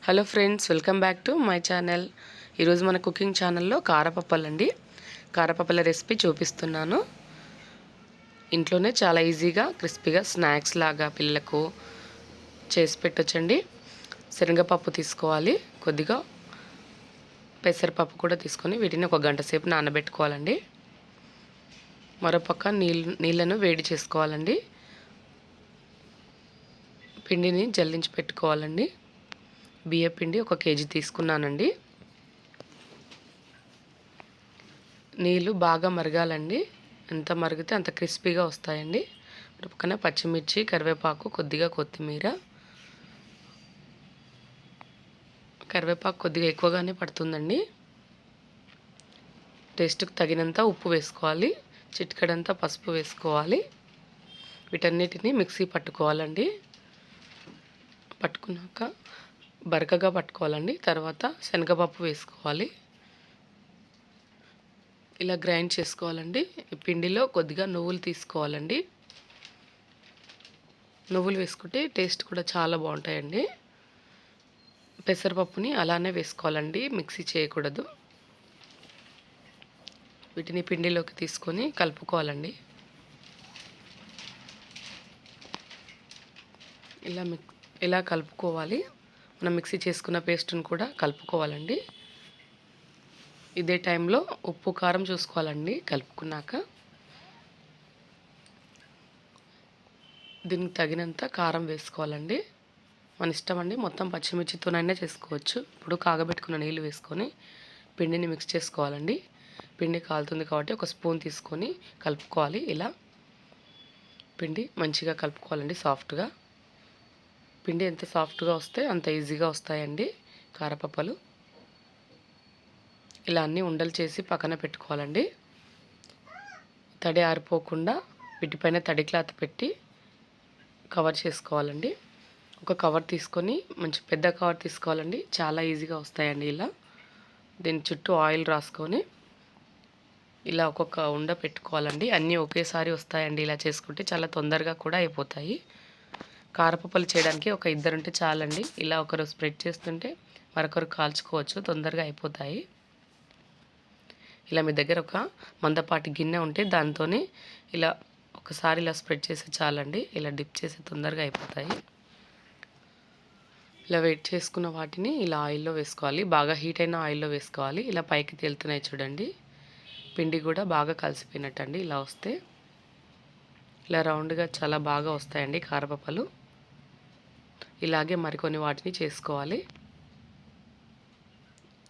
Hello friends, welcome back to my channel. ఈరోజు మన cooking ఛానల్లో కారపప్పలండి. కారపప్పల రెసిపీ చూపిస్తున్నాను. ఇంట్లోనే చాలా ఈజీగా క్రిస్పీగా స్నాక్స్ లాగా పిల్లలకు చేసి పెట్టొచ్చండి. శనగపప్పు తీసుకోవాలి, కొద్దిగా పెసరపప్పు కూడా తీసుకొని వీటిని 1 గంట సేపు నానబెట్టుకోవాలండి. మరోపక్క నీళ్ళను వేడి చేసుకోవాలండి. పిండిని జల్లించి పెట్టుకోవాలండి. బియ్య పిండి 1 కేజీ తీసుకున్నానండి. నీళ్ళు బాగా మరగాలండి. ఎంత మరిగితే అంత క్రిస్పీగా వస్తాయండి. పక్కన పచ్చిమిర్చి, కరివేపాకు, కొద్దిగా కొత్తిమీర. కరివేపాకు కొద్దిగా ఎక్కువగానే పడుతుందండి. టేస్ట్కి తగినంత ఉప్పు వేసుకోవాలి, చిటికెడంతా పసుపు వేసుకోవాలి. వీటన్నిటిని మిక్సీ పట్టుకోవాలండి. పట్టుకున్నాక బరకగా పట్టుకోవాలండి. తర్వాత శనగపప్పు వేసుకోవాలి. ఇలా గ్రైండ్ చేసుకోవాలండి. ఈ పిండిలో కొద్దిగా నువ్వులు తీసుకోవాలండి. నువ్వులు వేసుకుంటే టేస్ట్ కూడా చాలా బాగుంటాయండి. పెసరపప్పుని అలానే వేసుకోవాలండి, మిక్సీ చేయకూడదు. వీటిని పిండిలోకి తీసుకొని కలుపుకోవాలండి. ఇలా కలుపుకోవాలి. మనం మిక్సీ చేసుకున్న పేస్ట్ని కూడా కలుపుకోవాలండి. ఇదే టైంలో ఉప్పు కారం చూసుకోవాలండి. కలుపుకున్నాక దీనికి తగినంత కారం వేసుకోవాలండి. మన ఇష్టం అండి. మొత్తం పచ్చిమిర్చితోనైనా చేసుకోవచ్చు. ఇప్పుడు కాగబెట్టుకున్న నీళ్ళు వేసుకొని పిండిని మిక్స్ చేసుకోవాలండి. పిండి కాలుతుంది కాబట్టి 1 స్పూన్ తీసుకొని కలుపుకోవాలి. ఇలా పిండి మంచిగా కలుపుకోవాలండి. సాఫ్ట్గా పిండి ఎంత సాఫ్ట్గా వస్తే అంత ఈజీగా వస్తాయండి కారపప్పలు. ఇలా అన్నీ ఉండలు చేసి పక్కన పెట్టుకోవాలండి. తడి ఆరిపోకుండా వీటిపైన తడి క్లాత్ పెట్టి కవర్ చేసుకోవాలండి. ఒక కవర్ తీసుకొని, మంచి పెద్ద కవర్ తీసుకోవాలండి. చాలా ఈజీగా వస్తాయండి. ఇలా దీని చుట్టూ ఆయిల్ రాసుకొని ఇలా ఒక్కొక్క ఉండ పెట్టుకోవాలండి. అన్నీ ఒకేసారి వస్తాయండి. ఇలా చేసుకుంటే చాలా తొందరగా కూడా అయిపోతాయి. కారపప్పలు చేయడానికి 1 2 ఉంటే చాలండి. ఇలా ఒకరు స్ప్రెడ్ చేస్తుంటే మరొకరు కాల్చుకోవచ్చు, తొందరగా అయిపోతాయి. ఇలా మీ దగ్గర ఒక మందపాటి గిన్నె ఉంటే దాంతో ఇలా ఒకసారి ఇలా స్ప్రెడ్ చేసి చాలండి. ఇలా డిప్ చేసి తొందరగా అయిపోతాయి. ఇలా వెయిట్ చేసుకున్న వాటిని ఇలా ఆయిల్లో వేసుకోవాలి. బాగా హీట్ అయిన ఆయిల్లో వేసుకోవాలి. ఇలా పైకి తేలుతున్నాయి చూడండి. పిండి కూడా బాగా కలిసిపోయినట్టండి. ఇలా వస్తే ఇలా రౌండ్గా చాలా బాగా వస్తాయండి కారపప్పలు. ఇలాగే మరికొన్ని వాటిని చేసుకోవాలి.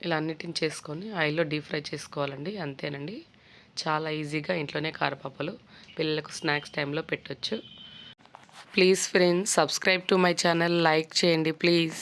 ఇలా అన్నిటిని చేసుకొని ఆయిల్లో డీప్ ఫ్రై చేసుకోవాలండి. అంతేనండి. చాలా ఈజీగా ఇంట్లోనే కారపప్పలు పిల్లలకు స్నాక్స్ టైంలో పెట్టొచ్చు. Please friends, subscribe to my channel, like చేయండి ప్లీజ్.